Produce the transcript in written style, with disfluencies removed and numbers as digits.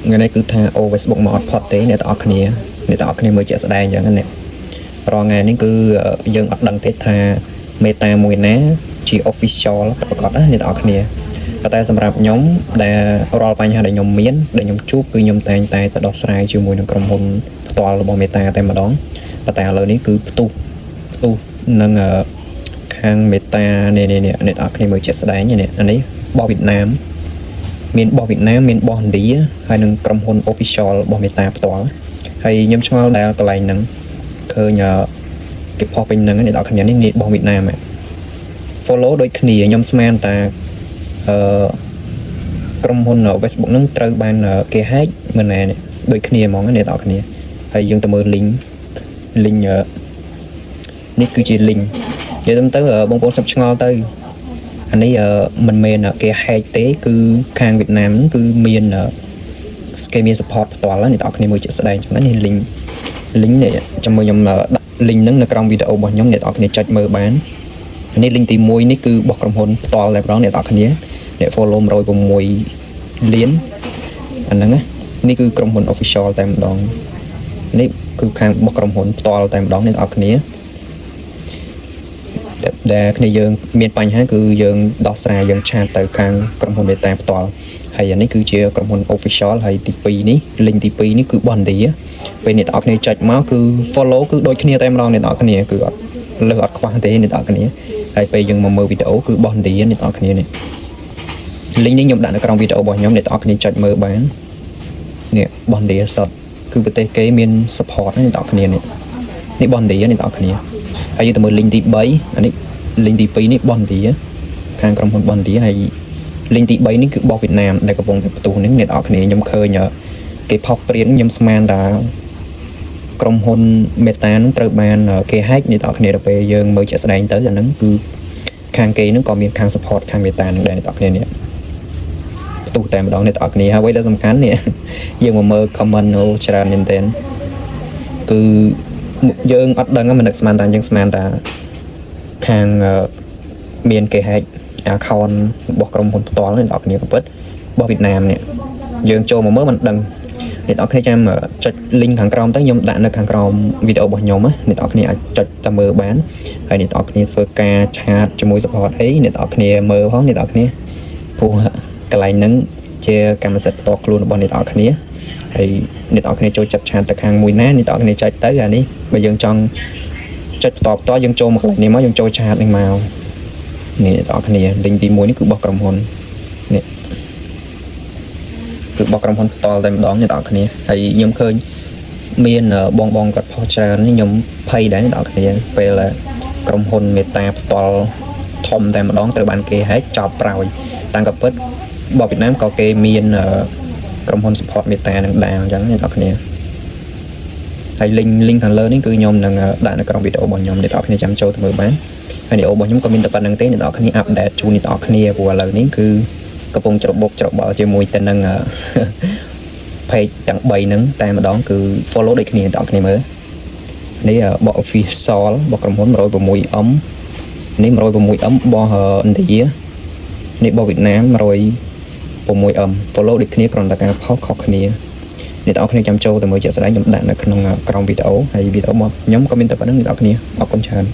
ngày nay cứ tha ô Facebook mà hot thế này tao kia mới chạy đài chẳng này rồi ngàyนี้cứ dân ở đằng thế tha meta mùi ná chỉ official là có đó này tao kia và ta sắm rạp nhóm để roll bài để nhóm miến để nhóm chúc cứ nhóm tay tay ta đọc sai chiều mùi nó cầm hôn toàn là bọn meta tay mà đón và ta lờiนี้cứ tu nâng khang meta này tao kia mới chạy đài như này anh ấy bao Việt Nam miền bao Hàn Đí hay nâng cầm hôn official bao meta toàn hay nhóm cho đã cái này nâng khơi nhờ cái popping nâng này tao kia này bao Việt Nam này follow đôi khi nhóm sman ta trong hôn ở Facebook nó trâu ban kia hát mình này đôi khi món cái này tạo cái này hay dùng tầm mơ link nick cứ chỉ link vậy tầm tới ở bông sắp ngon tới anh ấy mình men ở kia hai tế cứ khang Việt Nam cứ miền scheme support toàn là này tạo cái này mới chạy sẽ đây cho nên link này trong mơ nhóm link nó trong video bọn nhóm này tạo cái này chạy mơ bán này link tìm môi này cứ bọc trong hôn toàn là đó này tạo cái này để follow rồi cùng mùi liến anh nâng á ní cứក្រុមហ៊ុន official តែម្ដងនេះគឺខាងរបស់ក្រុមហ៊ុនផ្ទាល់តែម្ដងអ្នកនរគ្នាដែលគ្នាយើងមានបញ្ហាគឺយើងដោះស្រាយយើងឆាតទៅខាងក្រុមហ៊ុន Meta ផ្ទាល់ហើយអានេះគឺជាក្រុមហ៊ុន official ហើយទី2នេះ link ទី2នេះគឺបនឌីពេលអ្នកនរគ្នាចុចមកគឺ follow គឺដូចគ្នាតែម្ដងអ្នកនរគ្នាគឺអត់លើអត់ខ្វះទេអ្នកនរគ្នាហើយពេលយើងមកមើលវីដេអូគឺបនឌីអ្នកនរគ្នានេះlink នេះខ្ញុំដាក់នៅក្នុងវីដេអូរបស់ខ្ញុំអ្នកនរគ្នាចុចមើលបាននេះបនឌីសតគឺប្រទេសគេមាន support អ្នកនរគ្នានេះបនឌីអ្នកនរគ្នាហើយយើងទៅមើល link ទី3អានេះ link ទី2នេះបនឌីខាងក្រុមហ៊ុនបនឌីហើយ link ទី3នេះគឺរបស់វៀតណាមដែលកំពុងតែផ្ទុះនេះអ្នកនរគ្នាខ្ញុំឃើញគេផុសព្រានខ្ញុំស្មានថាក្រុមហ៊ុន Meta នឹងត្រូវបានគេ hack អ្នកនរគ្នាដល់ពេលយើងមើលជាក់ស្ដែងទៅអាហ្នឹងគឺខាងគេនឹងក៏មានខាង support ខាង Meta នឹងដែរអ្នកនរគ្នានេះទូតែម្ដងអ្នកទាំងអស់គ្នាហើយដែលសំខាន់នេះយើងមកមើល comment អូច្រើនមែនទែនគឺយើងអត់ដឹងមិននឹកស្មានថាយើងស្មានថាខាងមានគេ hack account របស់ក្រុមហ៊ុនផ្ទាល់អ្នកទាំងអស់គ្នាពិតរបស់វៀតណាមនេះយើងចូលមកមើលមិនដឹងអ្នកទាំងអស់គ្នាចាំចុច link ខាងក្រោមទៅខ្ញុំដាក់នៅខាងក្រោមវីដេអូរបស់ខ្ញុំណាអ្នកទាំងអស់គ្នាអាចចុចតាមមើលបានហើយអ្នកទាំងអស់គ្នាធ្វើការឆាតជាមួយ support អីអ្នកទាំងអស់គ្នាមើលផងអ្នកទាំងអស់គ្នាព្រោះកន្លែងហ្នឹងជាកម្មសិទ្ធិផ្ទាល់ខ្លួនរបស់អ្នកនរគ្នាហើយអ្នកនរគ្នាចូលចាប់ឆានទៅខាងមួយណាអ្នកនរគ្នាចុចទៅអានេះបើយើងចង់ចុចបន្តយើងចូលមកកន្លែងនេះមកយើងចូលឆាតនេះមកនេះអ្នកនរគ្នា link ទី1នេះគឺរបស់ក្រុមហ៊ុននេះគឺរបស់ក្រុមហ៊ុនផ្ទាល់តែម្ដងអ្នកនរគ្នាហើយខ្ញុំឃើញមានបងគាត់ផុសច្រើនខ្ញុំភ័យដែរអ្នកនរគ្នាពេលក្រុមហ៊ុន Meta ផ្ទាល់ធំតែម្ដងត្រូវបានគេ hack ចោលប្រោយតាមក៏ពិតរបស់វៀតណាមក៏គេមានក្រុមហ៊ុន support Meta នឹងដែរអញ្ចឹងអ្នកនរគ្នាហើយ link ខាងលើនេះគឺខ្ញុំនឹងដាក់នៅក្នុងវីដេអូរបស់ខ្ញុំអ្នកនរគ្នាចាំចូលទៅមើលបានហើយវីដេអូរបស់ខ្ញុំក៏មានតែប៉ុណ្្នឹងទេអ្នកនរគ្នា update ជូនអ្នកនរគ្នាព្រោះឥឡូវនេះគឺកំពុងច្របល់ជាមួយទៅនឹង page ទាំង3ហ្នឹងតែម្ដងគឺ follow ដូចគ្នាអ្នកនរគ្នាមើលនេះបក official របស់ក្រុមហ៊ុន 106M នេះ 106M របស់ឥណ្ឌានេះរបស់វៀតណាម 106M follow ដូចគ្នាគ្រាន់តែការផុសខុសគ្នាអ្នកទាំងអស់គ្នាចាំចូលទៅមើលជាក់ស្ដែងខ្ញុំដាក់នៅក្នុងក្រោមវីដេអូហើយវីដេអូរបស់ខ្ញុំក៏មានតែប៉ុណ្្នឹងអ្នកទាំងអស់គ្នាអរគុណច្រើន